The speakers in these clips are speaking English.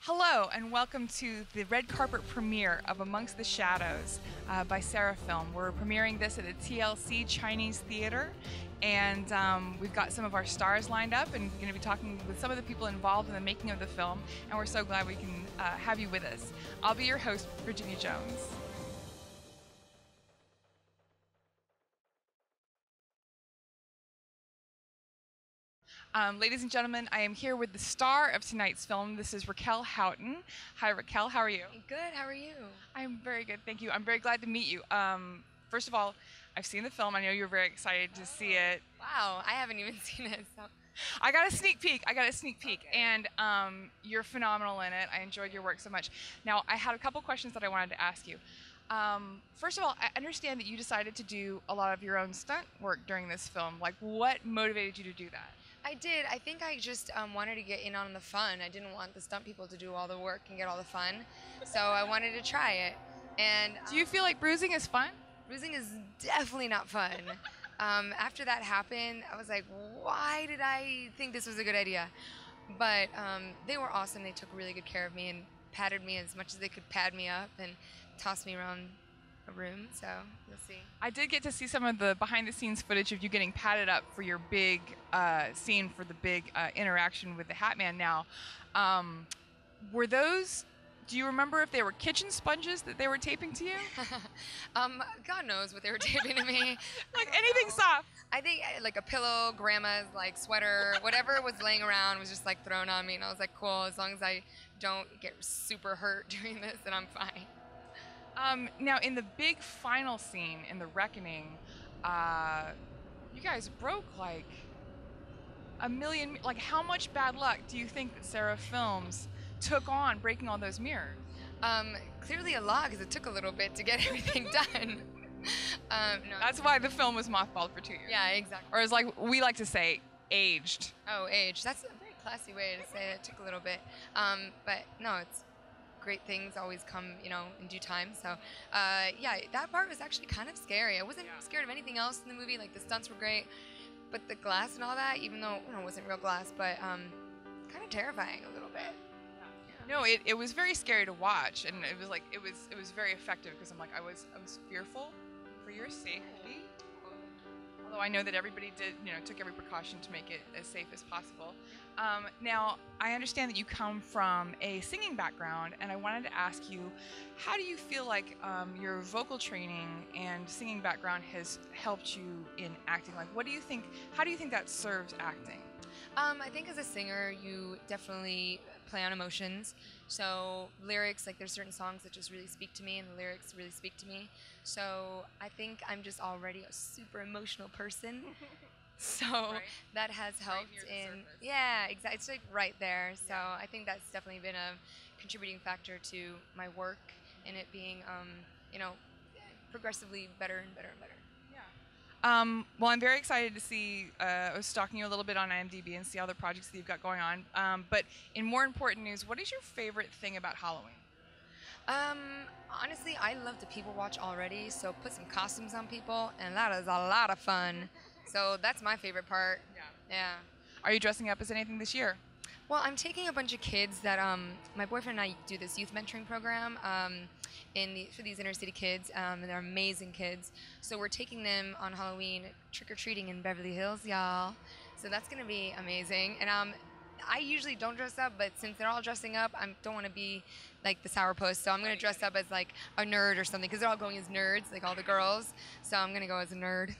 Hello and welcome to the red carpet premiere of Amongst the Shadows by Seraph Film. We're premiering this at the TLC Chinese Theater, and we've got some of our stars lined up and going to be talking with some of the people involved in the making of the film, and we're so glad we can have you with us. I'll be your host, Virginia Jones. Ladies and gentlemen, I am here with the star of tonight's film. This is RAQUEL HOUGHTON. Hi, RAQUEL. How are you? Good. How are you? I'm very good. Thank you. I'm very glad to meet you. First of all, I've seen the film. I know you're very excited to see it. Wow. I haven't even seen it. So. I got a sneak peek. Okay. And you're phenomenal in it. I enjoyed your work so much. Now, I had a couple questions that I wanted to ask you. First of all, I understand that you decided to do a lot of your own stunt work during this film. Like, what motivated you to do that? I did. I think I just wanted to get in on the fun. I didn't want the stunt people to do all the work and get all the fun. So I wanted to try it. And do you feel like bruising is fun? Bruising is definitely not fun. After that happened, I was like, why did I think this was a good idea? But they were awesome. They took really good care of me and patted me as much as they could pad me up and toss me around a room, so you'll see. I did get to see some of the behind-the-scenes footage of you getting padded up for your big scene for the big interaction with the Hat Man. Now, were those? Do you remember if they were kitchen sponges that they were taping to you? God knows what they were taping to me. Like anything soft. I think like a pillow, grandma's like sweater, whatever was laying around was just like thrown on me, and I was like, cool. As long as I don't get super hurt doing this, then I'm fine. Now, in the big final scene in The Reckoning, you guys broke like a million. Like, how much bad luck do you think that Seraph Films took on breaking all those mirrors? Clearly a lot, because it took a little bit to get everything done. No, that's why the film was mothballed for 2 years. Yeah, exactly. Or as like we like to say, aged. Oh, aged. That's a very classy way to say it. It took a little bit. But no, it's great things always come, you know, in due time. So, yeah, that part was actually kind of scary. I wasn't scared of anything else in the movie. Like, the stunts were great, but the glass and all that, even though, you know, it wasn't real glass, but kind of terrifying a little bit. Yeah. No, it was very scary to watch, and it was like it was very effective because I'm like I was fearful for your safety. Although I know that everybody did, you know, took every precaution to make it as safe as possible. Now, I understand that you come from a singing background, and I wanted to ask you, how do you feel like your vocal training and singing background has helped you in acting? Like, what do you think? How do you think that serves acting? I think as a singer, you definitely play on emotions. So lyrics, like there's certain songs that just really speak to me, and the lyrics really speak to me. So I think I'm just already a super emotional person. So that has helped yeah, exactly. It's like right there. So I think that's definitely been a contributing factor to my work and it being, you know, progressively better and better and better. Well, I'm very excited to see, I was stalking you a little bit on IMDb and see all the projects that you've got going on. But in more important news, what is your favorite thing about Halloween? Honestly, I love to people watch already, so put some costumes on people, and that is a lot of fun. So that's my favorite part. Yeah. Are you dressing up as anything this year? Well, I'm taking a bunch of kids that, my boyfriend and I do this youth mentoring program for these inner city kids, and they're amazing kids. So we're taking them on Halloween trick-or-treating in Beverly Hills, y'all. So that's going to be amazing. And I usually don't dress up, but since they're all dressing up, I don't want to be like the sourpuss, so I'm going to dress up as like a nerd or something, because they're all going as nerds, like all the girls. So I'm going to go as a nerd.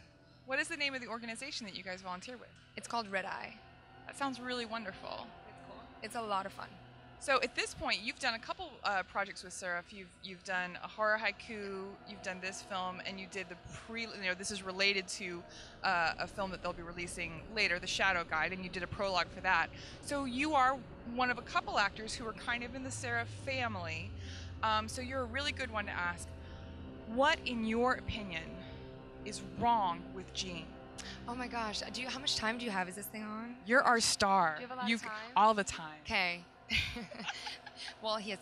What is the name of the organization that you guys volunteer with? It's called Red Eye. That sounds really wonderful. It's cool. It's a lot of fun. So at this point, you've done a couple projects with Seraph. You've done a horror haiku, you've done this film, and you did this is related to a film that they'll be releasing later, The Shadow Guide, and you did a prologue for that. So you are one of a couple actors who are kind of in the Seraph family. So you're a really good one to ask. What, in your opinion, is wrong with Jean? Oh my gosh, how much time do you have? Is this thing on? You're our star. Do you have a lot of time? All the time. Okay. Well, he has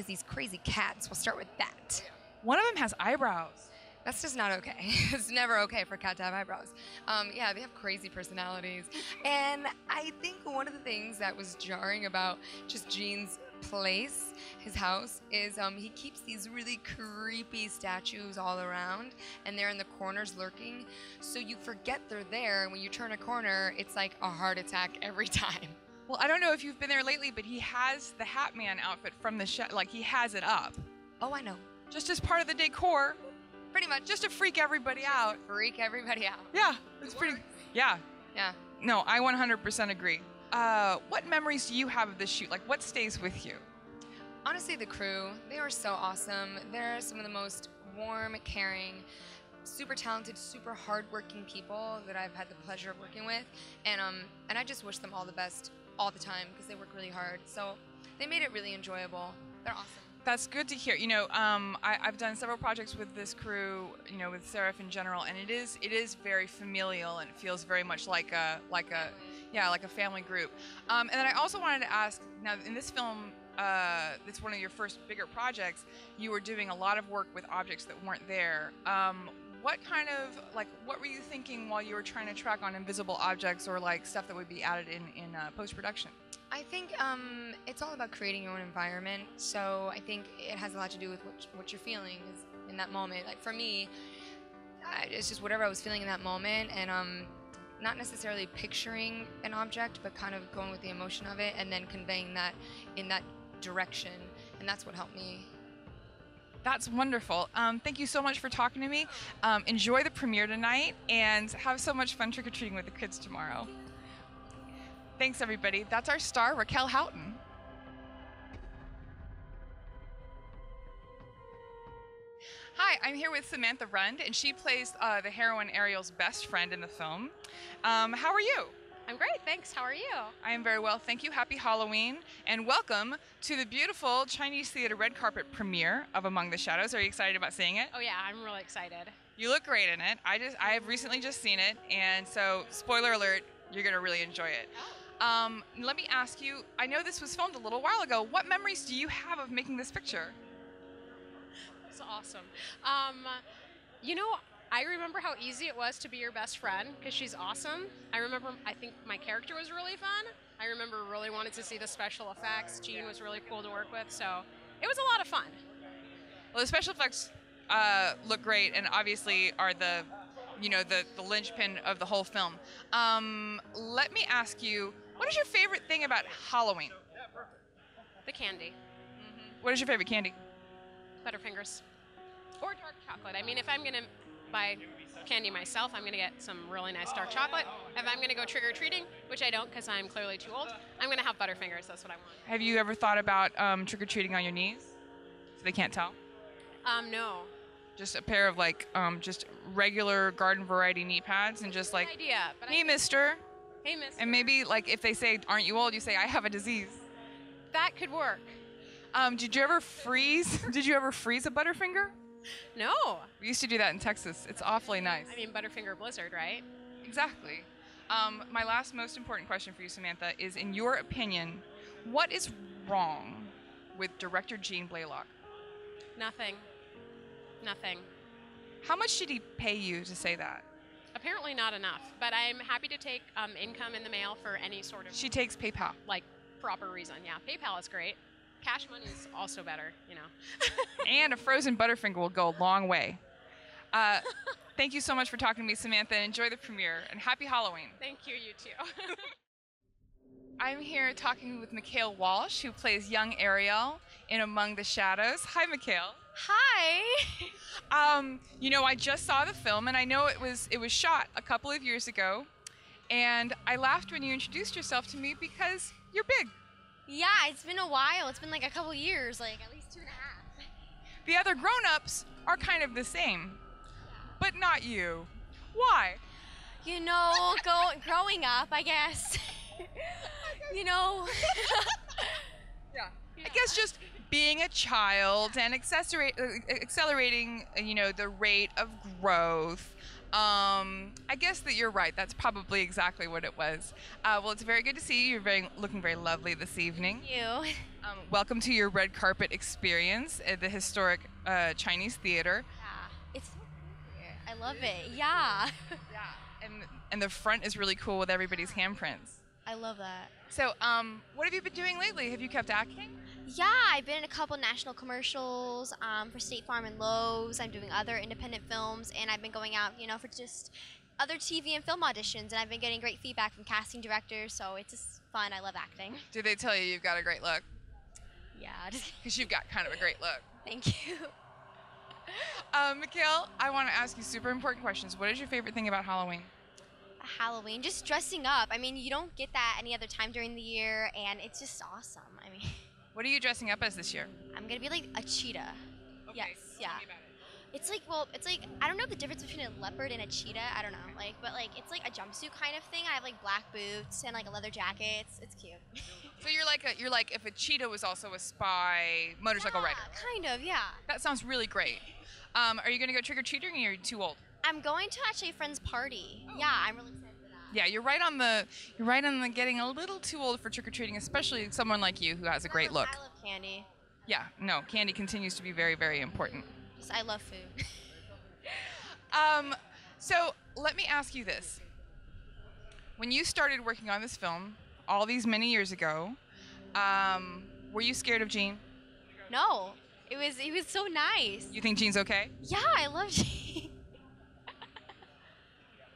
these crazy cats. We'll start with that. One of them has eyebrows. That's just not okay. It's never okay for a cat to have eyebrows. Yeah, they have crazy personalities. And I think one of the things that was jarring about just Gene's place, his house, is he keeps these really creepy statues all around, and they're in the corners lurking. So you forget they're there, and when you turn a corner, it's like a heart attack every time. Well, I don't know if you've been there lately, but he has the Hat Man outfit from the show. Like, he has it up. Oh, I know. Just as part of the decor. Pretty much. Just to freak everybody out. Freak everybody out. Yeah, it's pretty. Yeah. Yeah. No, I 100% agree. What memories do you have of this shoot? Like, what stays with you? Honestly, the crew, they were so awesome. They're some of the most warm, caring, super talented, super hardworking people that I've had the pleasure of working with. And I just wish them all the best all the time because they work really hard. So they made it really enjoyable. They're awesome. That's good to hear. You know, I've done several projects with this crew, you know, with Seraph in general, and it is very familial, and it feels very much like a family group. And then I also wanted to ask, now in this film, it's one of your first bigger projects, you were doing a lot of work with objects that weren't there. What were you thinking while you were trying to track on invisible objects or like stuff that would be added in post-production? I think it's all about creating your own environment. So I think it has a lot to do with what you're feeling in that moment. Like for me, it's just whatever I was feeling in that moment, and not necessarily picturing an object, but kind of going with the emotion of it and then conveying that in that direction. And that's what helped me. That's wonderful. Thank you so much for talking to me. Enjoy the premiere tonight and have so much fun trick-or-treating with the kids tomorrow. Thanks, everybody. That's our star, RAQUEL HOUGHTON. Hi, I'm here with Samantha Rund, and she plays the heroine Ariel's best friend in the film. How are you? I'm great, thanks. How are you? I am very well, thank you. Happy Halloween, and welcome to the beautiful Chinese theater red carpet premiere of Among the Shadows. Are you excited about seeing it? Oh yeah, I'm really excited. You look great in it. I have recently just seen it, and so spoiler alert, you're gonna really enjoy it. Let me ask you, I know this was filmed a little while ago. What memories do you have of making this picture? That's awesome. You know, I remember how easy it was to be your best friend because she's awesome. I think my character was really fun. I remember really wanted to see the special effects. Gene was really cool to work with, so it was a lot of fun. Well, the special effects look great and obviously are the linchpin of the whole film. Let me ask you, what is your favorite thing about Halloween? The candy. What is your favorite candy? Butterfingers. Or dark chocolate. I mean, if I'm going to buy candy myself, I'm going to get some really nice dark chocolate. If I'm going to go trick-or-treating, which I don't because I'm clearly too old, I'm going to have Butterfingers. That's what I want. Have you ever thought about trick-or-treating on your knees so they can't tell? No. Just a pair of just regular garden variety knee pads and just like, Good idea, but hey, mister. Hey, mister. And maybe like if they say, aren't you old, you say, I have a disease. That could work. Did you ever freeze a Butterfinger? No. We used to do that in Texas. It's awfully nice. I mean, Butterfinger Blizzard, right? Exactly. My last most important question for you, Samantha, is in your opinion, what is wrong with director Gene Blalock? Nothing. Nothing. How much did he pay you to say that? Apparently not enough, but I'm happy to take income in the mail for any sort of She takes PayPal. like proper reason. Yeah, PayPal is great. Cash money is also better, you know. And a frozen Butterfinger will go a long way. Thank you so much for talking to me, Samantha, and enjoy the premiere, and happy Halloween. Thank you, you too. I'm here talking with MAKAYL Walsh, who plays young Ariel in Among the Shadows. Hi, MAKAYL. Hi. You know, I just saw the film, and I know it was shot a couple of years ago, and I laughed when you introduced yourself to me because you're big. Yeah, it's been a while. It's been like a couple years, like at least 2.5. The other grown-ups are kind of the same, but not you. Why? You know, growing up, I guess. You know. Yeah. I guess just being a child and accelerating, you know, the rate of growth. I guess that you're right. That's probably exactly what it was. Well, it's very good to see you. You're looking very lovely this evening. Thank you. Welcome to your red carpet experience at the historic Chinese theater. Yeah, it's so love it. Yeah. Yeah, and the front is really cool with everybody's handprints. I love that. So, what have you been doing lately? Have you kept acting? Yeah, I've been in a couple national commercials for State Farm and Lowe's. I'm doing other independent films, and I've been going out, for just other TV and film auditions, and I've been getting great feedback from casting directors, so it's just fun. I love acting. Did they tell you you've got a great look? Yeah. Because you've got kind of a great look. Thank you. MAKAYL, I want to ask you super important questions. What is your favorite thing about Halloween? Halloween, just dressing up. I mean, you don't get that any other time during the year, and it's just awesome. I mean, What are you dressing up as this year? I'm gonna be like a cheetah. Okay, Yes, tell yeah. me about it. It's like I don't know the difference between a leopard and a cheetah. I don't know, but it's like a jumpsuit kind of thing. I have like black boots and like a leather jacket. It's cute. So you're like if a cheetah was also a spy motorcycle rider. Kind of, yeah. That sounds really great. Are you gonna go trick or treating, or are you too old? I'm going to actually a friend's party. Yeah, I'm really excited for that. Yeah, you're right on the getting a little too old for trick or treating, especially someone like you who has a great look. I love candy. Yeah, no, candy continues to be very, very important. I love food. So let me ask you this. When you started working on this film all these many years ago, were you scared of Gene? No, it was so nice. You think Gene's okay? Yeah, I love Gene.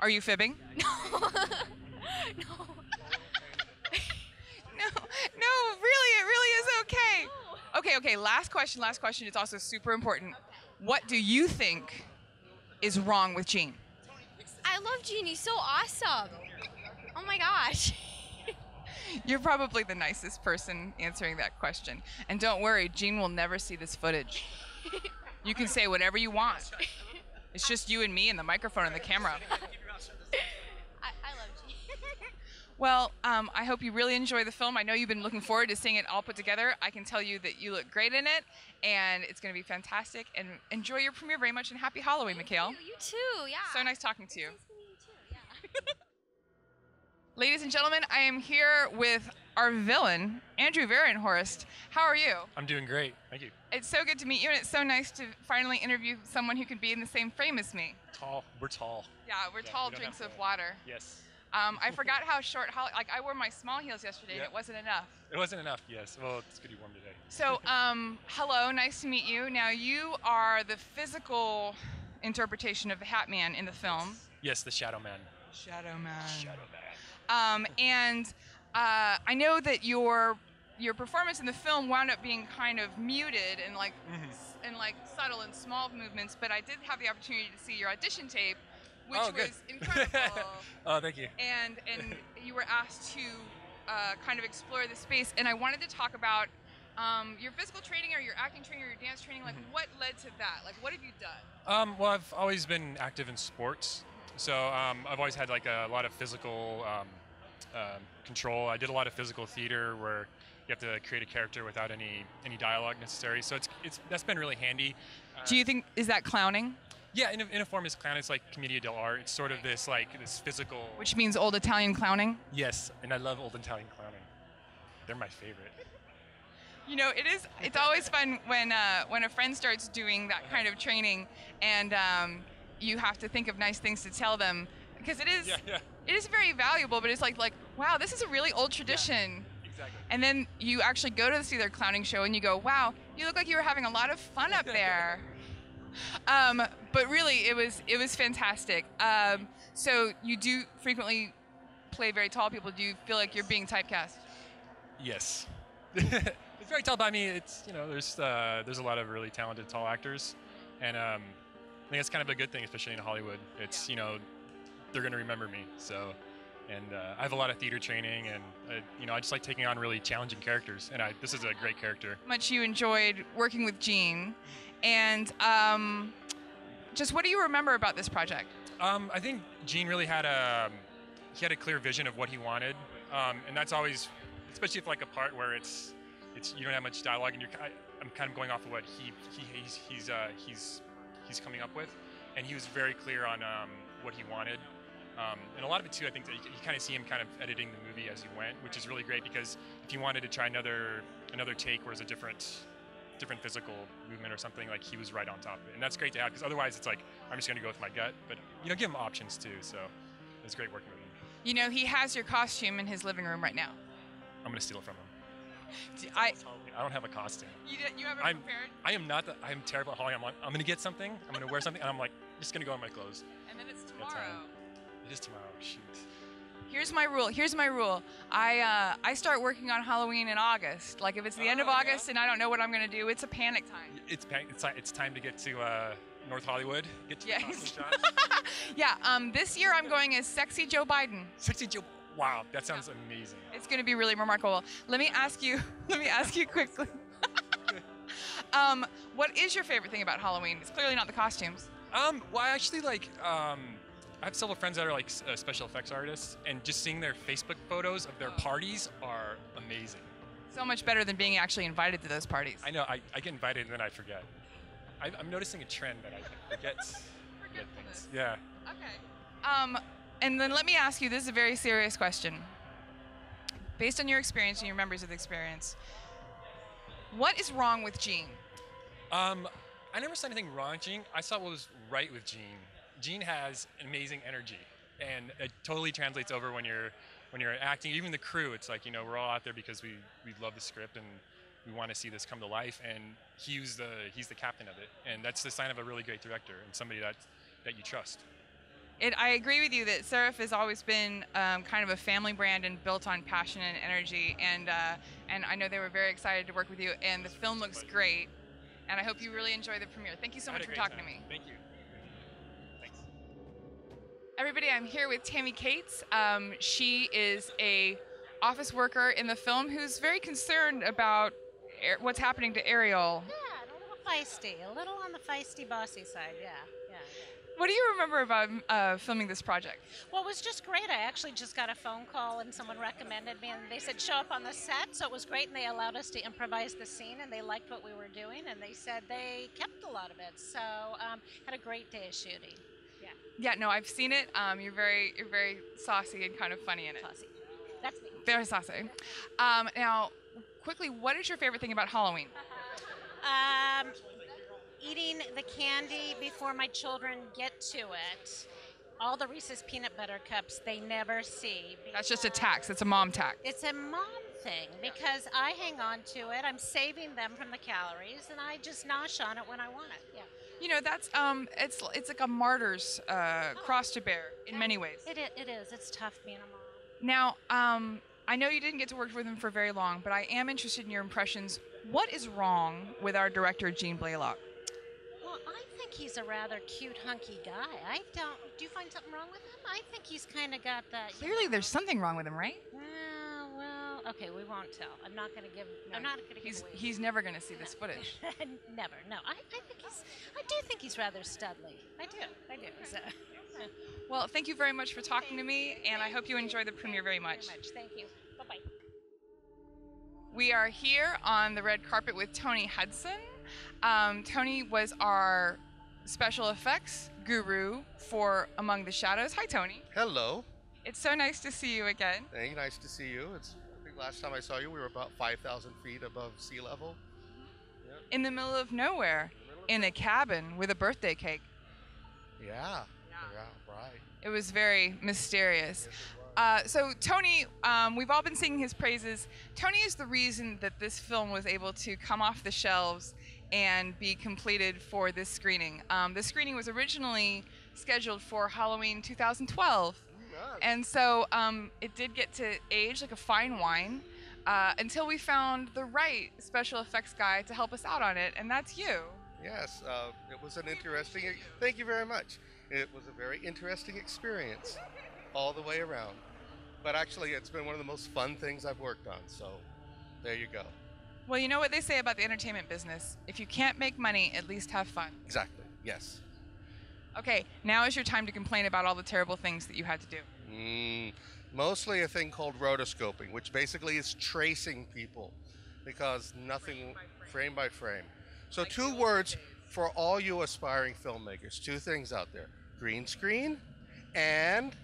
Are you fibbing? No. No. No, really, it really is okay. No. Okay, last question. It's also super important. What do you think is wrong with Gene? I love Gene. He's so awesome. Oh my gosh. You're probably the nicest person answering that question. And don't worry, Gene will never see this footage. You can say whatever you want. It's just you and me and the microphone and the camera. I love Gene. Well, I hope you really enjoy the film. I know you've been looking forward to seeing it all put together. I can tell you that you look great in it, and it's going to be fantastic. And enjoy your premiere very much, and happy Halloween, MAKAYL. You too, yeah. So nice talking to you. Nice meeting you too, yeah. Ladies and gentlemen, I am here with our villain, Andrew VARENHORST. How are you? I'm doing great. Thank you. It's so good to meet you, and it's so nice to finally interview someone who can be in the same frame as me. Tall. We're tall. Yeah, we're tall we don't drinks have of to- water. Yes. I forgot how short, like I wore my small heels yesterday, and Yeah. it wasn't enough. It wasn't enough. Yes. Well, it's good to be warm today. So, hello, nice to meet you. Now, you are the physical interpretation of the Hat Man in the film. Yes, the Shadow Man. Shadow Man. Shadow Man. And I know that your performance in the film wound up being kind of muted and like subtle and small movements, but I did have the opportunity to see your audition tape, which good. was incredible. Oh, thank you. And you were asked to kind of explore the space, and I wanted to talk about your physical training or your acting training or your dance training. Like, what led to that? Like, what have you done? Well, I've always been active in sports, so I've always had like a lot of physical control. I did a lot of physical theater where you have to create a character without any dialogue necessary. So that's been really handy. Do you think, is that clowning? Yeah, in a form, it's clown. It's like commedia dell'arte. It's sort of this physical. Which means old Italian clowning? Yes, and I love old Italian clowning. They're my favorite. You know, it's always fun when a friend starts doing that kind of training, and you have to think of nice things to tell them, because it is very valuable. But it's like wow, this is a really old tradition. Yeah, exactly. And then you actually go to see their clowning show, and you go, wow, you look like you were having a lot of fun up there. But really, it was fantastic. So you do frequently play very tall people. Do you feel like you're being typecast? Yes. It's very tall, but I mean, it's there's a lot of really talented tall actors, and I think it's kind of a good thing, especially in Hollywood. It's they're gonna remember me. So, and I have a lot of theater training, and I just like taking on really challenging characters, and this is a great character. Much you enjoyed working with Gene, and just what do you remember about this project? I think Gene really had a clear vision of what he wanted, and that's always, especially if like a part where it's you don't have much dialogue, and I'm kind of going off of what he's coming up with, and he was very clear on what he wanted, and a lot of it too. I think that you kind of see him kind of editing the movie as he went, which is really great, because if you wanted to try another take where it's a different different physical movement or something, like he was right on top of it. And that's great to have, because otherwise it's like, I'm just going to go with my gut. But, you know, give him options too. So it's great working with him. You know, he has your costume in his living room right now. I'm going to steal it from him. I don't have a costume. You haven't prepared? I am not, I'm terrible at Halloween. I'm going to get something, I'm going to wear something, and I'm like, just going to go in my clothes. And then it's Got time. tomorrow. It is tomorrow, shoot. Here's my rule. Here's my rule. I start working on Halloween in August. Like if it's the end of August and I don't know what I'm gonna do, it's a panic time. It's time to get to North Hollywood. Get to the costume shots. Yeah. This year I'm going as Sexy Joe Biden. Sexy Joe. Wow, that sounds amazing. It's gonna be really remarkable. Let me ask you quickly. What is your favorite thing about Halloween? It's clearly not the costumes. Well, I actually like. I have several friends that are like special effects artists, and just seeing their Facebook photos of their parties are amazing. So much better than being actually invited to those parties. I know. I get invited and then I forget. I'm noticing a trend that I forget things. Yeah. Okay. And then let me ask you. This is a very serious question. Based on your experience and your memories of the experience, what is wrong with Jean? I never saw anything wrong with Jean. I saw what was right with Jean. Jean has amazing energy, and it totally translates over when you're acting. Even the crew, it's like, you know, we're all out there because we love the script and we want to see this come to life. And he's the captain of it, and that's the sign of a really great director and somebody that you trust. I agree with you that Seraph has always been kind of a family brand and built on passion and energy. And I know they were very excited to work with you. And the film looks great. And I hope you really enjoy the premiere. Thank you so much for talking to me. Thank you. Everybody, I'm here with Tammy KAITZ. She is a office worker in the film who's very concerned about what's happening to ARIEL. Yeah, a little on the feisty, bossy side, yeah. What do you remember about filming this project? Well, it was just great. I actually just got a phone call and someone recommended me, and they said show up on the set, so it was great, and they allowed us to improvise the scene, and they liked what we were doing, and they said they kept a lot of it, so had a great day of shooting. Yeah, no, I've seen it. You're very saucy and kind of funny in it. Saucy. That's me. Very saucy. Now, quickly, what is your favorite thing about Halloween? Eating the candy before my children get to it. All the Reese's peanut butter cups they never see. That's just a tax. It's a mom tax. It's a mom thing because I hang on to it. I'm saving them from the calories, and I just nosh on it when I want it. Yeah. You know, that's it's like a martyr's cross to bear in many ways. It is. It's tough being a mom. Now, I know you didn't get to work with him for very long, but I am interested in your impressions. What is wrong with our director, Jean Blalock? Well, I think he's a rather cute, hunky guy. Do you find something wrong with him? I think he's kind of got that. Clearly, there's something wrong with him, right? Well, okay, we won't tell. I'm not going to give. No, I'm not going to give away. He's never going to see this footage. Never. No, I do think he's rather studly. I do. So. Well, thank you very much for talking to me, and I hope you enjoy the premiere very much. Thank you. Bye-bye. We are here on the red carpet with Tony Hudson. Tony was our special effects guru for Among the Shadows. Hi, Tony. Hello. It's so nice to see you again. Hey, nice to see you. I think last time I saw you, we were about 5,000 feet above sea level. Yep. In the middle of nowhere, in a cabin with a birthday cake. Yeah, right. It was very mysterious. So Tony, we've all been singing his praises. Tony is the reason that this film was able to come off the shelves and be completed for this screening. This screening was originally scheduled for Halloween 2012. And so it did get to age like a fine wine until we found the right special effects guy to help us out on it, and that's you. Yes, it was an interesting, thank you very much. It was a very interesting experience all the way around. But actually, it's been one of the most fun things I've worked on, so there you go. Well, you know what they say about the entertainment business. If you can't make money, at least have fun. Exactly, yes. Okay, now is your time to complain about all the terrible things that you had to do. Mostly a thing called rotoscoping, which basically is tracing people because nothing frame by frame. So like 2 words for all you aspiring filmmakers, 2 things out there: green screen and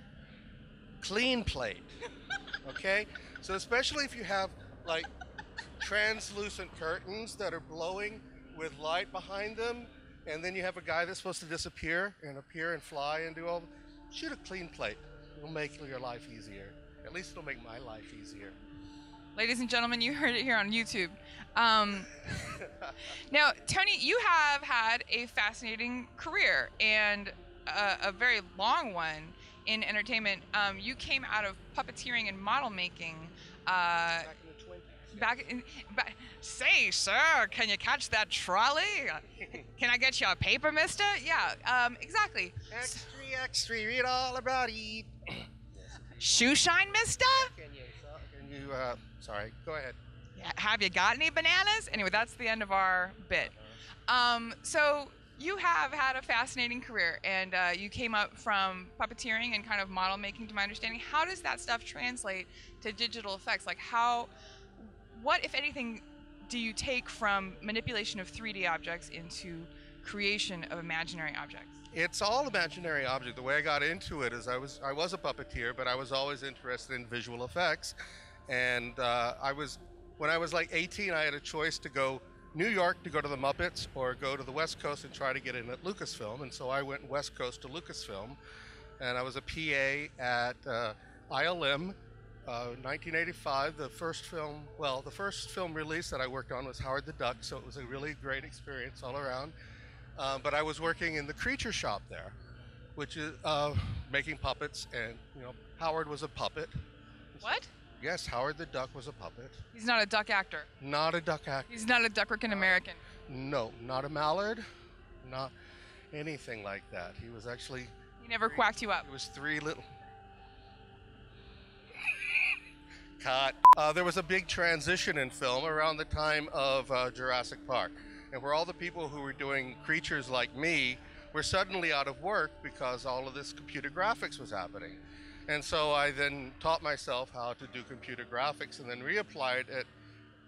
clean plate. Okay? So especially if you have like translucent curtains that are blowing with light behind them, and then you have a guy that's supposed to disappear and appear and fly and do all. Shoot a clean plate. It'll make your life easier. At least it'll make my life easier. Ladies and gentlemen, you heard it here on YouTube. Now, Tony, you have had a fascinating career and a very long one in entertainment. You came out of puppeteering and model making. Back in the 20s. Say, sir, can you catch that trolley? Can I get you a paper, mister? Yeah, exactly. Extra, read all about it. Shoe shine, mister? Can you, sorry, go ahead. Have you got any bananas? Anyway, that's the end of our bit. So you have had a fascinating career, and you came up from puppeteering and kind of model making, to my understanding. How does that stuff translate to digital effects? Like what, if anything, do you take from manipulation of 3D objects into creation of imaginary objects? It's all imaginary object. The way I got into it is I was a puppeteer, but I was always interested in visual effects. And when I was like 18, I had a choice to go New York to go to the Muppets or go to the West Coast and try to get in at Lucasfilm. And so I went West Coast to Lucasfilm, and I was a PA at ILM. 1985, the first film release that I worked on was Howard the Duck, so it was a really great experience all around. But I was working in the creature shop there, which is making puppets, and Howard was a puppet. What? Yes, Howard the Duck was a puppet. He's not a duck actor. Not a duck actor. He's not a duck-working American. No, not a mallard, not anything like that. He was actually... He never quacked you up. It was three little... Cut. There was a big transition in film around the time of Jurassic Park, and where all the people who were doing creatures like me were suddenly out of work because all of this computer graphics was happening. And so I then taught myself how to do computer graphics and then reapplied at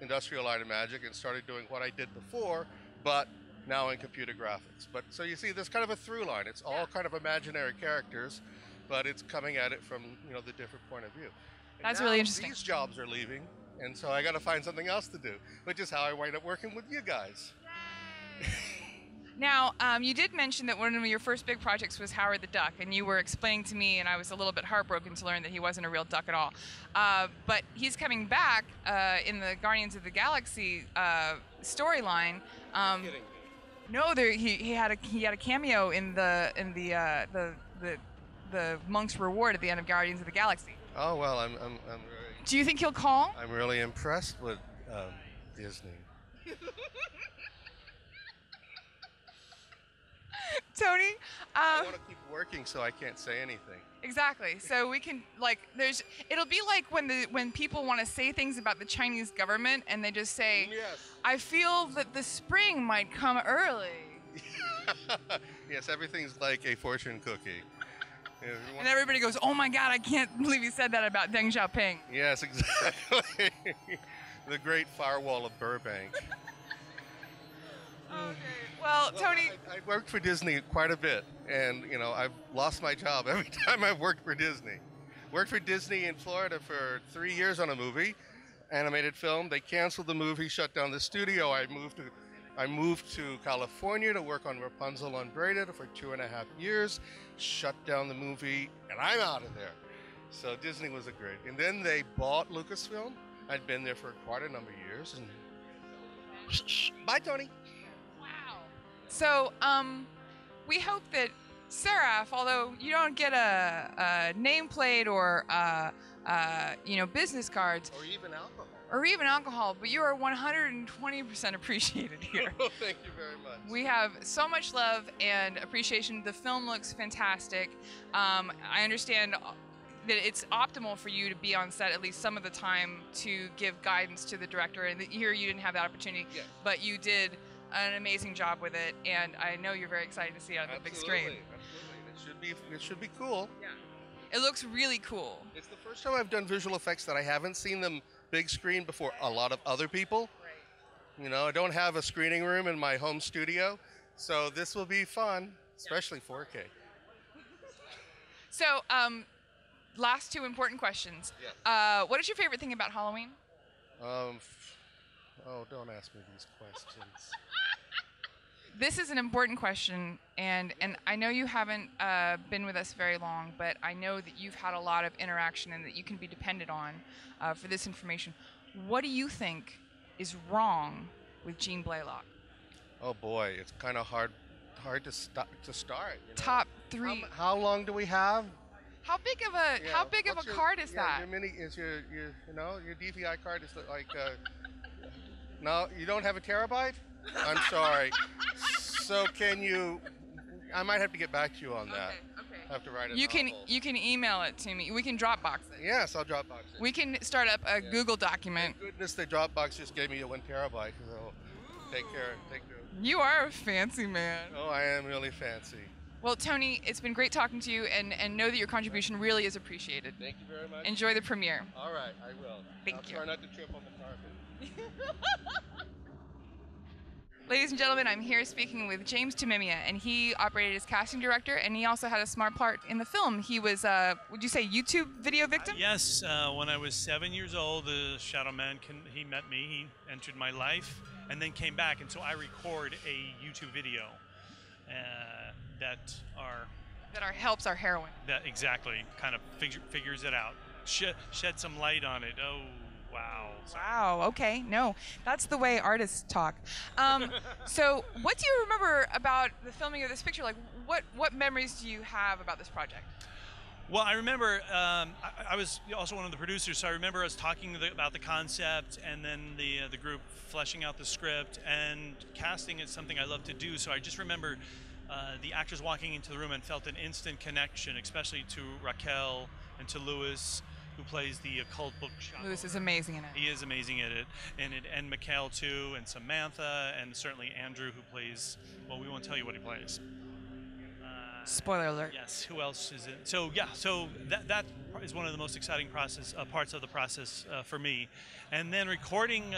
Industrial Light and Magic and started doing what I did before, but now in computer graphics. But so you see, there's kind of a through line. It's all kind of imaginary characters, but it's coming at it from the different point of view. And that's now really interesting. These jobs are leaving, and so I got to find something else to do, which is how I wind up working with you guys. Now, you did mention that one of your first big projects was Howard the Duck, and you were explaining to me, and I was a little bit heartbroken to learn that he wasn't a real duck at all. But he's coming back in the Guardians of the Galaxy storyline. No, he had a cameo in the Monk's Reward at the end of Guardians of the Galaxy. Oh well, I'm really. Do you think he'll call? I'm really impressed with Disney. Tony, I want to keep working, so I can't say anything. Exactly. So we can it'll be like when people want to say things about the Chinese government and they just say, Yes. I feel that the spring might come early. Yes, everything's like a fortune cookie. And everybody goes, oh my God, I can't believe you said that about Deng Xiaoping. Yes, exactly. The Great Firewall of Burbank. Okay. Well, Tony. I worked for Disney quite a bit, and I've lost my job every time I've worked for Disney. Worked for Disney in Florida for 3 years on a movie, animated film. They canceled the movie, shut down the studio. I moved to California to work on Rapunzel Unbraided for 2.5 years, shut down the movie, and I'm out of there. So Disney was a great. And then they bought Lucasfilm. I'd been there for quite a number of years. And bye, Tony. So, we hope that Seraph, although you don't get a nameplate or business cards Or even alcohol. but you are 120% appreciated here. Oh, thank you very much. We have so much love and appreciation. The film looks fantastic. I understand that it's optimal for you to be on set at least some of the time to give guidance to the director, and here you didn't have that opportunity, Yes. but you did an amazing job with it, and I know you're very excited to see it on the big screen. Absolutely. It should be cool. Yeah. It looks really cool. It's the first time I've done visual effects that I haven't seen them big screen before a lot of other people. Right. I don't have a screening room in my home studio, so this will be fun, especially 4K. So, last two important questions. Yes. What is your favorite thing about Halloween? Oh, don't ask me these questions. This is an important question, and I know you haven't been with us very long, but I know that you've had a lot of interaction and that you can be depended on for this information. What do you think is wrong with Jean Blalock? Oh boy, it's kind of hard to start. You know? Top 3. How long do we have? How big of a card is that? Your mini is your DVI card is like. No, you don't have a terabyte? I'm sorry. So can you? I might have to get back to you on that. Okay. I have to write it. You can email it to me. We can Dropbox it. Yes, I'll Dropbox it. We can start up a Google document. Thank goodness the Dropbox just gave me a 1 terabyte. So take care. You are a fancy man. Oh, I am really fancy. Well, Tony, it's been great talking to you, and know that your contribution really is appreciated. Thank you very much. Enjoy the premiere. All right, I will. Thank you. I'll try not to trip on the carpet. Ladies and gentlemen, I'm here speaking with James TUMMINIA, and he operated as casting director, and he also had a smart part in the film. He was, would you say, YouTube video victim? Yes, when I was 7 years old, the Shadow Man, he met me, he entered my life, and then came back, and so I record a YouTube video that helps our heroine. That exactly kind of figures it out, shed some light on it. Oh. Wow. Wow. Okay. No, that's the way artists talk. So, what do you remember about the filming of this picture? Like, what memories do you have about this project? Well, I remember I was also one of the producers, so I remember us talking about the concept, and then the group fleshing out the script, and casting is something I love to do. So I just remember the actors walking into the room and felt an instant connection, especially to RAQUEL and to Lewis, who plays the occult book shop. Lewis is amazing in it. He is amazing at it, and MAKAYL too, and Samantha, and certainly Andrew, who plays. Well, we won't tell you what he plays. Spoiler alert. Yes. Who else is it? So yeah. So that is one of the most exciting parts of the process for me, and then recording,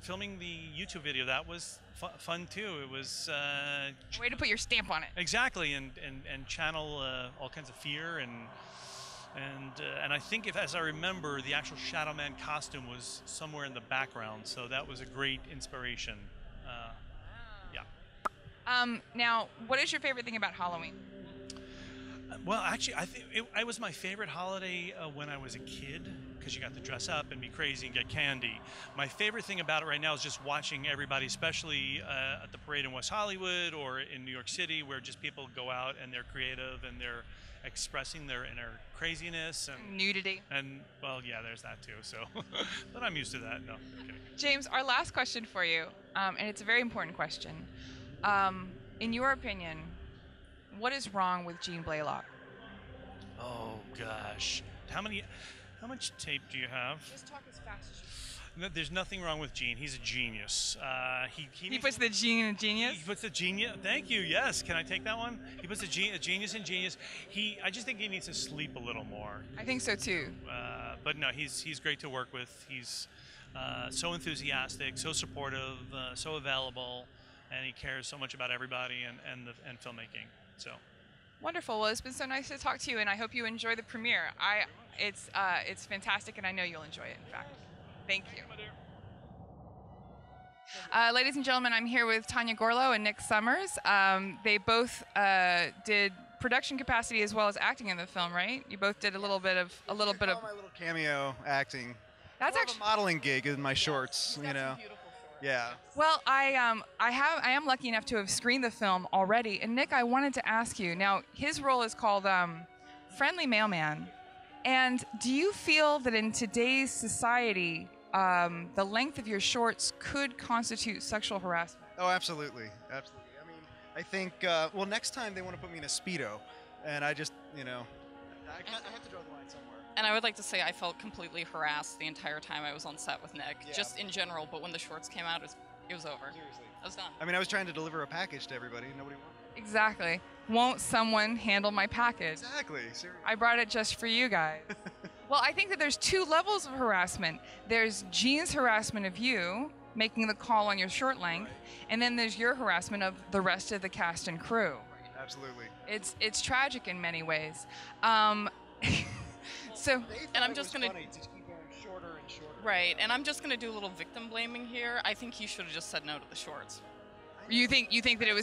filming the YouTube video. That was fun too. It was way to put your stamp on it. Exactly, and channel all kinds of fear and I think, as I remember, the actual Shadow Man costume was somewhere in the background, so that was a great inspiration. Yeah. Now, what is your favorite thing about Halloween? Well, actually, I think it was my favorite holiday when I was a kid, because you got to dress up and be crazy and get candy. My favorite thing about it right now is just watching everybody, especially at the parade in West Hollywood or in New York City, where just people go out and they're creative and they're expressing their inner craziness and nudity. And well, yeah, there's that too. So, but I'm used to that. No, okay. James, our last question for you, and it's a very important question. In your opinion, what is wrong with Jean Blalock? Oh gosh, how much tape do you have? Just talk as fast as you can. No, there's nothing wrong with Gene. He's a genius. He puts the gene in genius? He puts the genius. Thank you. Yes. Can I take that one? He puts a genius in genius. I just think he needs to sleep a little more. I think so too. But no, he's great to work with. He's so enthusiastic, so supportive, so available, and he cares so much about everybody and filmmaking. So. Wonderful. Well, it's been so nice to talk to you, and I hope you enjoy the premiere. It's fantastic, and I know you'll enjoy it. In fact. Thank you. Ladies and gentlemen, I'm here with Tanya GORLOW and Nick Summers. They both did production capacity as well as acting in the film, right? You both did a little bit of my little cameo acting. That's more actually of a modeling gig in my shorts, you know. Yeah. Well, I am lucky enough to have screened the film already. And Nick, I wanted to ask you. Now, his role is called Friendly Mailman. And do you feel that in today's society, the length of your shorts could constitute sexual harassment? Oh, absolutely. Absolutely. I mean, I think, well, next time they want to put me in a Speedo, and I just, you know, I have to draw the line somewhere. And I would like to say I felt completely harassed the entire time I was on set with Nick, just in general, but when the shorts came out, it was over. Seriously. I was done. I mean, I was trying to deliver a package to everybody, nobody wanted it. Exactly. Won't someone handle my package? Exactly. Seriously. I brought it just for you guys. Well, I think that there's two levels of harassment. There's Jean's harassment of you, making the call on your short length, and then there's your harassment of the rest of the cast and crew. Absolutely. It's tragic in many ways. So, and I'm just gonna. To keep going shorter and shorter. Right, and I'm just gonna do a little victim blaming here. I think he should have just said no to the shorts. You think that it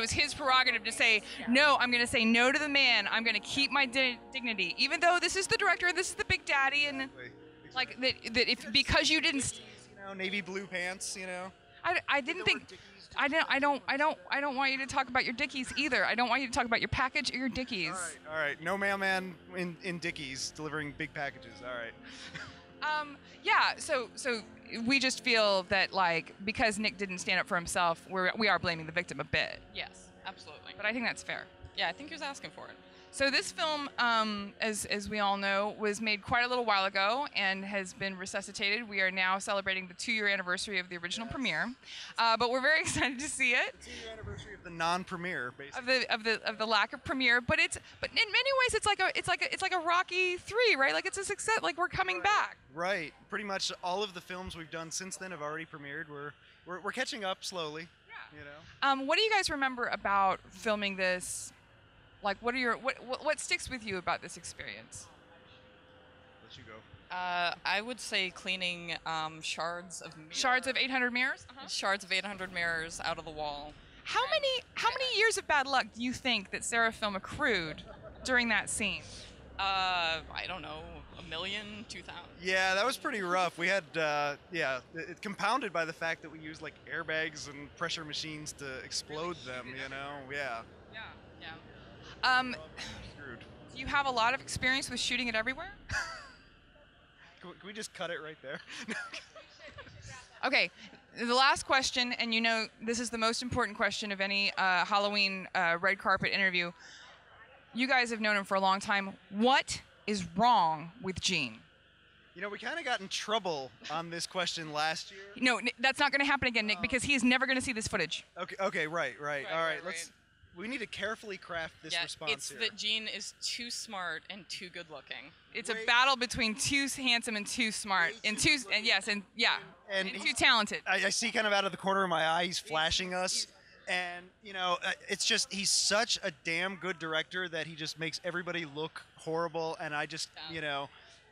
was his prerogative to say no? I'm going to say no to the man. I'm going to keep my dignity, even though this is the director, this is the big daddy, and like that if because you didn't, navy blue pants, I didn't think. I don't want you to talk about your dickies either. I don't want you to talk about your package or your dickies. All right. No mailman in dickies delivering big packages. All right. Yeah. So we just feel that like because Nick didn't stand up for himself, we are blaming the victim a bit. Yes, absolutely. But I think that's fair. Yeah, I think he was asking for it. So this film, as we all know, was made quite a little while ago and has been resuscitated. We are now celebrating the 2-year anniversary of the original premiere, but we're very excited to see it. The 2-year anniversary of the non-premiere, basically. Of the lack of premiere, but in many ways it's like a Rocky 3, right? Like it's a success. Like we're coming back. Right. Pretty much all of the films we've done since then have already premiered. We're catching up slowly. Yeah. What do you guys remember about filming this? Like, what sticks with you about this experience? Let you go. I would say cleaning shards of mirror. Shards of 800 mirrors? Shards of 800 mirrors out of the wall. How many years of bad luck do you think that Seraph film accrued during that scene? I don't know, 1 million, 2,000. Yeah, that was pretty rough. We had, it compounded by the fact that we used like airbags and pressure machines to explode them. Yeah. Do you have a lot of experience with shooting it everywhere? Can we just cut it right there? Okay, the last question, and this is the most important question of any Halloween red carpet interview. You guys have known him for a long time. What is wrong with Gene? We kind of got in trouble on this question last year. No, that's not going to happen again, Nick, because he is never going to see this footage. Okay, right. All right, we need to carefully craft this response it's that Gene is too smart and too good looking. It's a battle between too handsome and too smart, and too talented. I see kind of out of the corner of my eye, he's flashing us. And, it's just, he's such a damn good director that he just makes everybody look horrible. And I just,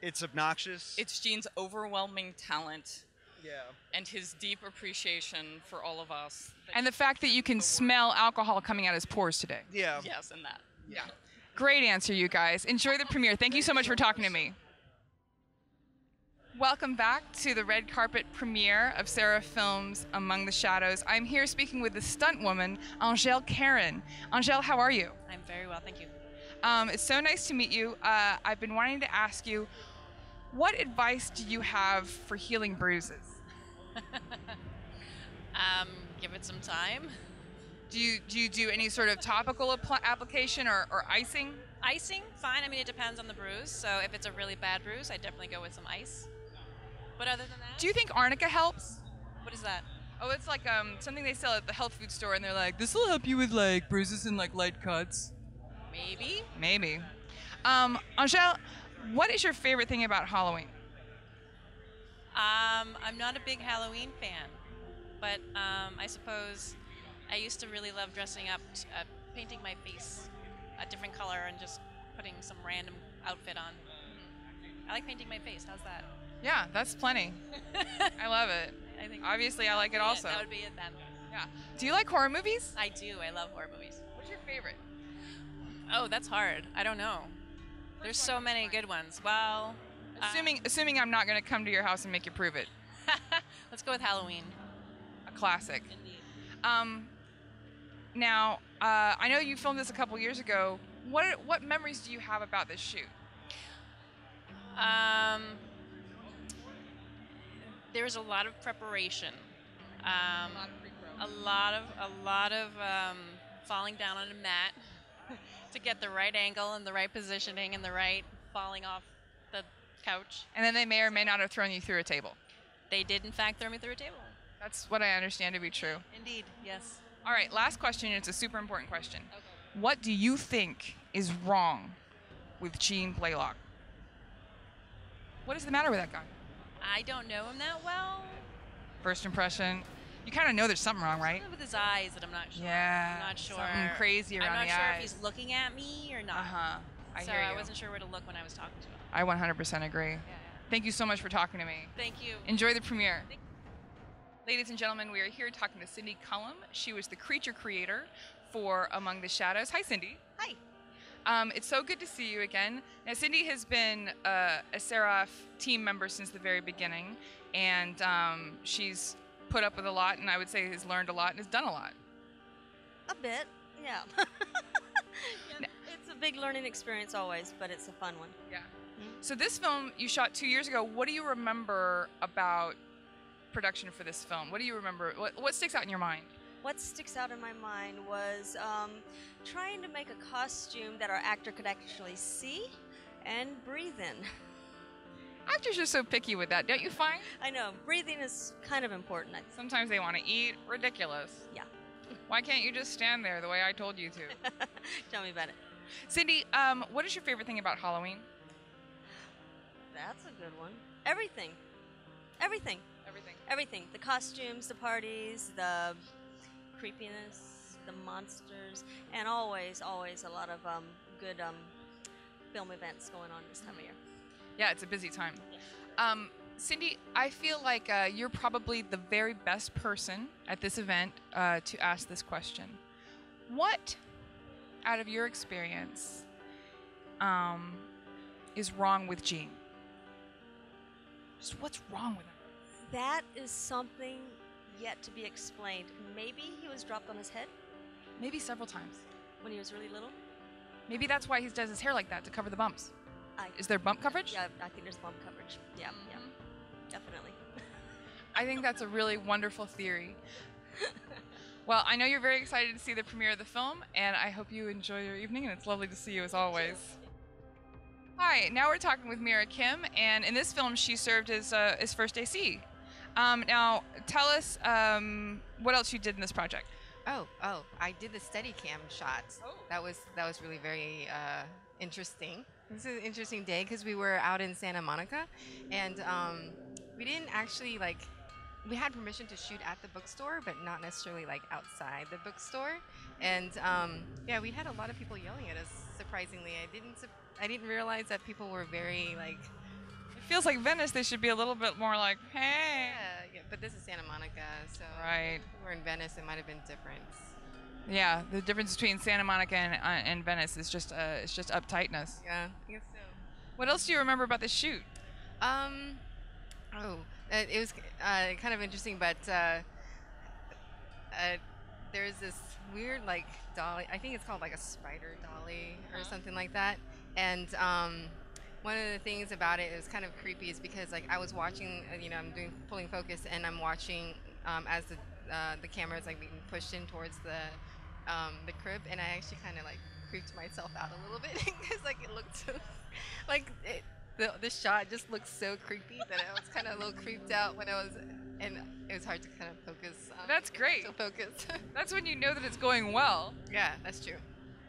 it's obnoxious. It's Gene's overwhelming talent. Yeah. And his deep appreciation for all of us. And the fact that you can smell alcohol coming out his pores today. Yeah. Yes, and that. Yeah. Great answer, you guys. Enjoy the premiere. Thank you so much for talking to me. Welcome back to the red carpet premiere of Seraph Films' Among the Shadows. I'm here speaking with the stunt woman, Angele KARON. Angele, how are you? I'm very well, thank you. It's so nice to meet you. I've been wanting to ask you, what advice do you have for healing bruises? Give it some time. Do you do any sort of topical application or icing? Icing, fine. I mean, it depends on the bruise. So if it's a really bad bruise, I definitely go with some ice. But other than that, do you think arnica helps? What is that? Oh, it's like something they sell at the health food store, and they're like, this will help you with like bruises and like light cuts. Maybe. Angele, what is your favorite thing about Halloween? I'm not a big Halloween fan, but I suppose I used to really love dressing up, painting my face a different color and just putting some random outfit on. I like painting my face. How's that? Yeah, that's plenty. I love it. Obviously, I like it also. That would be it then. Yeah. Do you like horror movies? I do. I love horror movies. What's your favorite? Oh, that's hard. I don't know. There's so many good ones. Well, assuming I'm not going to come to your house and make you prove it. Let's go with Halloween. A classic. Indeed. Now, I know you filmed this a couple years ago. What memories do you have about this shoot? There was a lot of preparation. A lot of falling down on a mat to get the right angle and the right positioning and the right falling off the couch. And then they may or may not have thrown you through a table. They did, in fact, throw me through a table. That's what I understand to be true. Indeed, yes. All right, last question, and it's a super important question. Okay. What do you think is wrong with Gene Blalock? What is the matter with that guy? I don't know him that well. First impression. You kind of know there's something wrong, right? Something with his eyes that I'm not sure. Yeah. I'm not sure. Something crazy around the eyes. I'm not sure if he's looking at me or not. I hear you. I wasn't sure where to look when I was talking to him. I 100% agree. Yeah. Thank you so much for talking to me. Thank you. Enjoy the premiere. Ladies and gentlemen, we are here talking to Cindy Cullom. She was the creature creator for Among the Shadows. Hi, Cindy. Hi. It's so good to see you again. Now, Cindy has been a Seraph team member since the very beginning, and she's put up with a lot, and I would say has learned a lot and has done a lot. A bit, yeah. It's a big learning experience always, but it's a fun one. Yeah. So this film you shot 2 years ago. What do you remember about production for this film? What do you remember? What sticks out in your mind? What sticks out in my mind was trying to make a costume that our actor could actually see and breathe in. Actors are so picky with that, don't you find? I know. Breathing is kind of important. Sometimes they want to eat. Ridiculous. Yeah. Why can't you just stand there the way I told you to? Tell me about it. Cindy, what is your favorite thing about Halloween? That's a good one. Everything. Everything. Everything. Everything. The costumes, the parties, the creepiness, the monsters, and always a lot of good film events going on this time of year. Yeah, it's a busy time. Cindy, I feel like you're probably the very best person at this event to ask this question. What, out of your experience, is wrong with Jean? Just what's wrong with him? That is something yet to be explained. Maybe he was dropped on his head? Maybe several times. When he was really little? Maybe that's why he does his hair like that, to cover the bumps. Is there bump coverage? Yeah, I think there's bump coverage. Yeah, yeah, definitely. I think that's a really wonderful theory. Well, I know you're very excited to see the premiere of the film, and I hope you enjoy your evening, and it's lovely to see you as always. Hi, now we're talking with MEERA Kim, and in this film she served as first AC. Now, tell us what else you did in this project. Oh, I did the Steadicam shots. Oh. That was really very interesting. This is an interesting day because we were out in Santa Monica, and we didn't actually we had permission to shoot at the bookstore, but not necessarily outside the bookstore. And yeah, we had a lot of people yelling at us. Surprisingly, I didn't realize that people were very It feels like Venice. They should be a little bit more like, hey. Yeah, but this is Santa Monica, so right. If we were in Venice, it might have been different. Yeah, the difference between Santa Monica and Venice is just uptightness. Yeah, I guess so. What else do you remember about the shoot? It was kind of interesting, but there's this weird dolly. I think it's called a spider dolly or something like that. And one of the things about it is kind of creepy is because I was watching, I'm pulling focus, and I'm watching as the camera is being pushed in towards the crib, and I actually kind of creeped myself out a little bit because it looked so the shot just looked so creepy that I was kind of a little creeped out when and it was hard to kind of focus. That's great. To focus. That's when you know that it's going well. Yeah, that's true.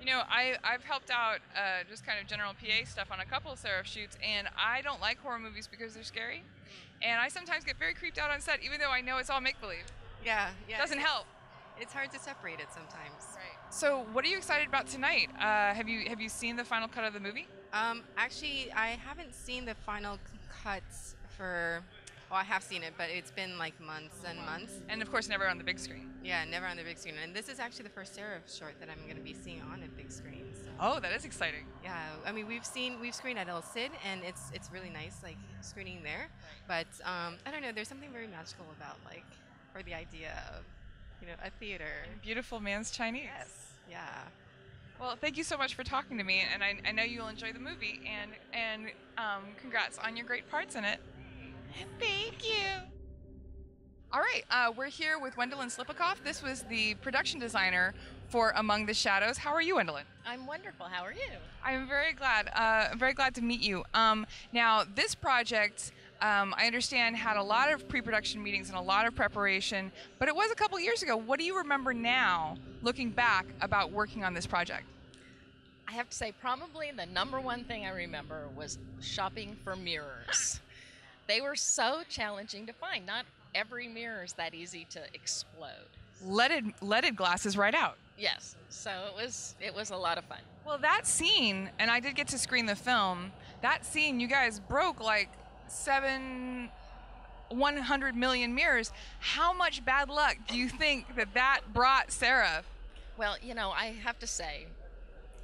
I've helped out just kind of general PA stuff on a couple of Seraph shoots, and I don't like horror movies because they're scary, and I sometimes get very creeped out on set, even though I know it's all make-believe. Yeah. Doesn't help. It's hard to separate it sometimes. Right. So, what are you excited about tonight? Have you seen the final cut of the movie? Actually, I haven't seen the final cuts for. Well, I have seen it, but it's been months and months. And of course, never on the big screen. Yeah, never on the big screen. And this is actually the first Seraph short that I'm going to be seeing on a big screen. So. Oh, that is exciting. Yeah, I mean we've screened at El Cid, and it's really nice screening there. Right. But I don't know, there's something very magical about or the idea of a theater. And beautiful man's Chinese. Yes. Yeah. Well, thank you so much for talking to me, and I know you'll enjoy the movie, and congrats on your great parts in it. Thank you. All right, we're here with WENDELYN SLIPAKOFF. This was the production designer for Among the Shadows. How are you, WENDELYN? I'm wonderful. How are you? I'm very glad. To meet you. Now, this project, I understand, had a lot of pre-production meetings and a lot of preparation, but it was a couple years ago. What do you remember now, looking back, about working on this project? I have to say, probably the number one thing I remember was shopping for mirrors. They were so challenging to find. Not every mirror is that easy to explode. Leaded glasses right out. Yes, so it was a lot of fun. Well, that scene, and I did get to screen the film, that scene, you guys broke 100 million mirrors. How much bad luck do you think that brought Seraph? Well, you know, I have to say,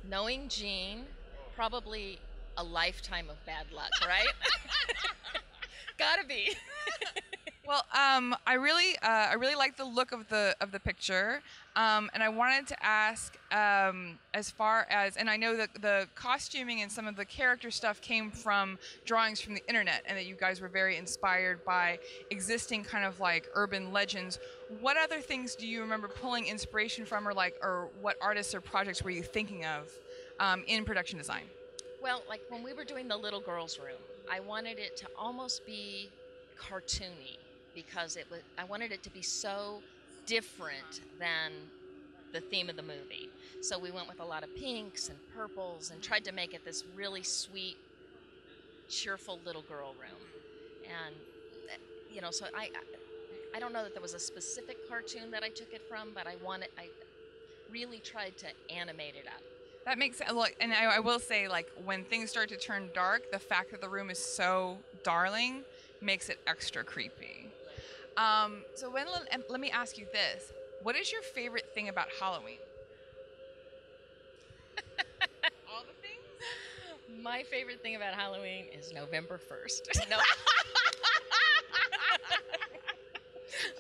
knowing Jean, probably a lifetime of bad luck, right? Gotta be. Well, I really like the look of the picture, and I wanted to ask, as far as, and I know that the costuming and some of the character stuff came from drawings from the internet, and that you guys were very inspired by existing kind of like urban legends. What other things do you remember pulling inspiration from, or what artists or projects were you thinking of in production design? Well, like when we were doing the little girls' room, I wanted it to almost be cartoony, because I wanted it to be so different than the theme of the movie. So we went with a lot of pinks and purples and tried to make it this really sweet, cheerful little girl room. And you know, so I don't know that there was a specific cartoon that I took it from, but I really tried to animate it up. That makes sense. And I will say, like, when things start to turn dark, the fact that the room is so darling makes it extra creepy. So Wendolyn, let me ask you this. What is your favorite thing about Halloween? All the things? My favorite thing about Halloween is November 1st. No.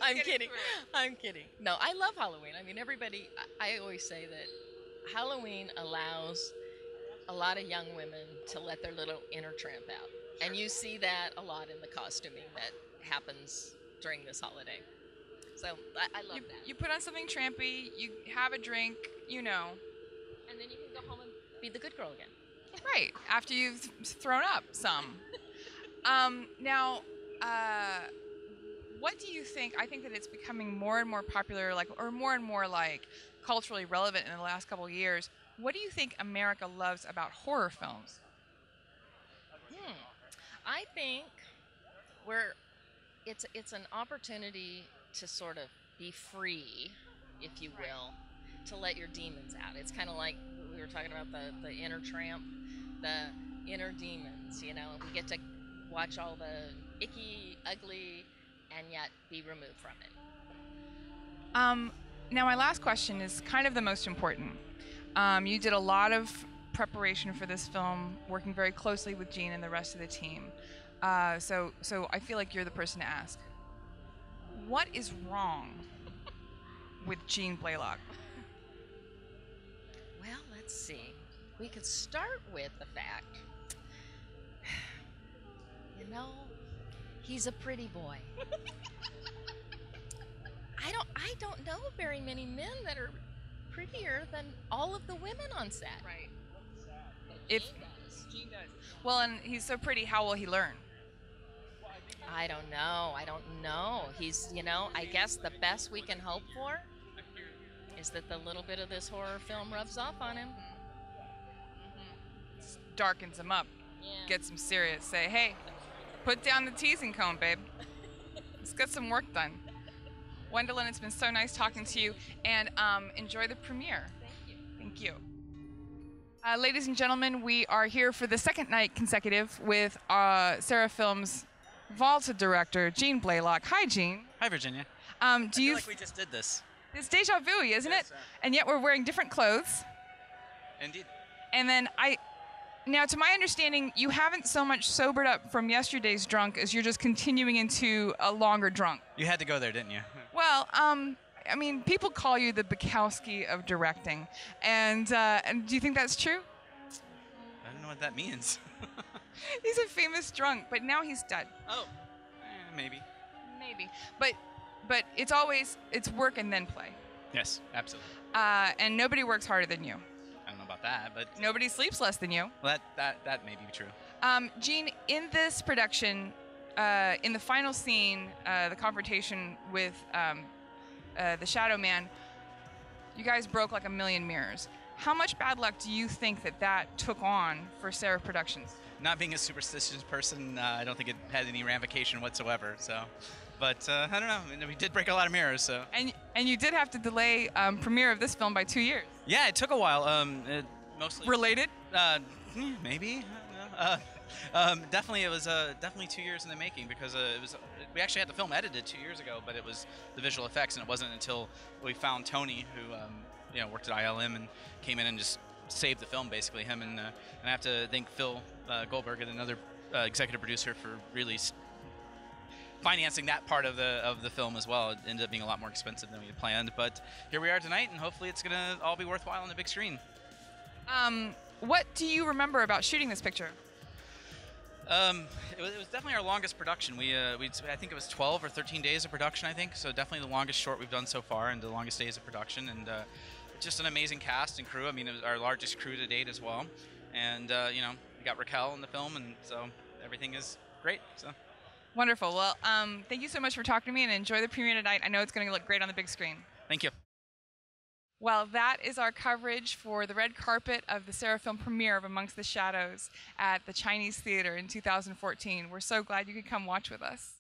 I'm kidding. I'm kidding. No, I love Halloween. I mean, everybody, I always say that Halloween allows a lot of young women to let their little inner tramp out. And you see that a lot in the costuming that happens during this holiday. So I love that. You put on something trampy, you have a drink, you know. And then you can go home and be the good girl again. Right, after you've thrown up some. Now, what do you think? I think that it's becoming more and more popular, or more and more culturally relevant in the last couple of years. What do you think America loves about horror films? I think it's an opportunity to sort of be free, if you will, to let your demons out. It's kind of like we were talking about the inner tramp, the inner demons, you know. We get to watch all the icky, ugly, and yet be removed from it. Now my last question is kind of the most important. You did a lot of preparation for this film, working very closely with Jean and the rest of the team. So I feel like you're the person to ask. What is wrong with Jean Blalock? Well, let's see. We could start with the fact, you know, he's a pretty boy. I don't know very many men that are prettier than all of the women on set. Right. Jean does. Well, and he's so pretty, how will he learn? I don't know. He's, you know, I guess the best we can hope for is that the little bit of this horror film rubs off on him. Darkens him up. Yeah. Gets him serious. Say, hey, put down the teasing cone, babe. Let's get some work done. Wendolyn, it's been so nice talking to you, and enjoy the premiere. Thank you. Ladies and gentlemen, we are here for the second night consecutive with Seraph Films' vaulted director, Jean Blalock. Hi, Jean. Hi, Virginia. Do I you feel like we just did this. It's deja vu, isn't it? And yet we're wearing different clothes. Indeed. And then now to my understanding, you haven't so much sobered up from yesterday's drunk as you're just continuing into a longer drunk. You had to go there, didn't you? Well, I mean, people call you the Bukowski of directing, and do you think that's true? I don't know what that means. He's a famous drunk, but now he's dead. Oh, maybe. Maybe, but it's work and then play. Yes, absolutely. And nobody works harder than you. I don't know about that, but Nobody sleeps less than you. well, that may be true. Jean, in this production, in the final scene, the confrontation with the Shadow Man, you guys broke like 1 million mirrors. How much bad luck do you think that took on for Seraph Productions? Not being a superstitious person, I don't think it had any ramification whatsoever. So, but I don't know. I mean, we did break a lot of mirrors. So. And you did have to delay premiere of this film by 2 years. Yeah, it took a while. Mostly related. Maybe. I don't know. Definitely, it was definitely 2 years in the making because we actually had the film edited 2 years ago, but it was the visual effects, and it wasn't until we found Tony, who worked at ILM and came in and just saved the film, basically. Him and I have to thank Phil Goldberg and another executive producer for really financing that part of the film as well. It ended up being a lot more expensive than we had planned, but here we are tonight, and hopefully it's gonna all be worthwhile on the big screen. What do you remember about shooting this picture? It was definitely our longest production. I think it was 12 or 13 days of production, I think. So definitely the longest short we've done so far, and the longest days of production. And just an amazing cast and crew. I mean, it was our largest crew to date as well. And we got RAQUEL in the film, and so everything is great. So. Wonderful. Well, thank you so much for talking to me, and enjoy the premiere tonight. I know it's going to look great on the big screen. Thank you. Well, that is our coverage for the red carpet of the Seraph film premiere of Amongst the Shadows at the Chinese Theater in 2014. We're so glad you could come watch with us.